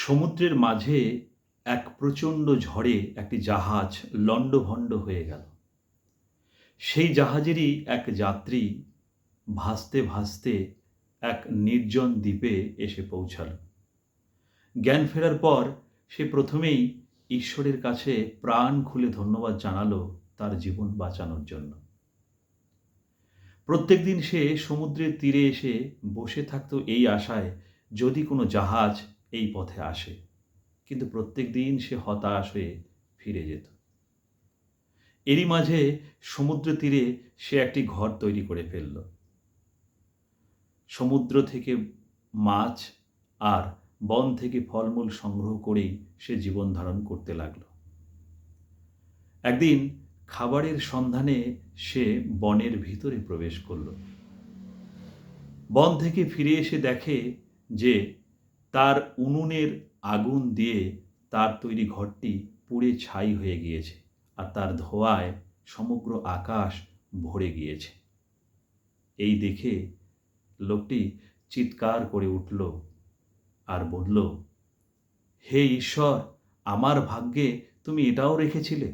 সমুদ্রের মাঝে এক প্রচণ্ড ঝড়ে একটি জাহাজ লণ্ডভণ্ড হয়ে গেল। সেই জাহাজেরই এক যাত্রী ভাসতে ভাসতে এক নির্জন দ্বীপে এসে পৌঁছাল। জ্ঞান ফেরার পর সে প্রথমেই ঈশ্বরের কাছে প্রাণ খুলে ধন্যবাদ জানালো তার জীবন বাঁচানোর জন্য। প্রত্যেকদিন সে সমুদ্রের তীরে এসে বসে থাকতো এই আশায় যদি কোনো জাহাজ এই পথে আসে, কিন্তু প্রত্যেক দিন সে হতাশ হয়ে ফিরে যেত। এরই মাঝে সমুদ্র তীরে সে একটি ঘর তৈরি করে ফেলল। সমুদ্র থেকে মাছ আর বন থেকে ফলমূল সংগ্রহ করেই সে জীবন ধারণ করতে লাগল। একদিন খাবারের সন্ধানে সে বনের ভিতরে প্রবেশ করল। বন থেকে ফিরে এসে দেখে যে তার উনুনের আগুন দিয়ে তার তৈরি ঘরটি পুড়ে ছাই হয়ে গিয়েছে, আর তার ধোঁয়ায় সমগ্র আকাশ ভরে গিয়েছে। এই দেখে লোকটি চিৎকার করে উঠল আর বলল, হে ঈশ্বর, আমার ভাগ্যে তুমি এটাও রেখেছিলে।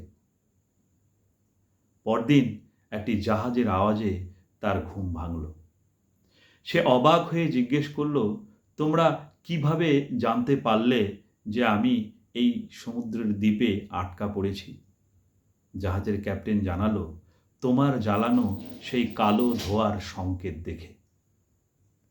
পরদিন একটি জাহাজের আওয়াজে তার ঘুম ভাঙল। সে অবাক হয়ে জিজ্ঞেস করল, তোমরা কিভাবে জানতে পারলে যে আমি এই সমুদ্রের দ্বীপে আটকা পড়েছি? জাহাজের ক্যাপ্টেন জানালো, তোমার জ্বালানো সেই কালো ধোঁয়ার সংকেত দেখে।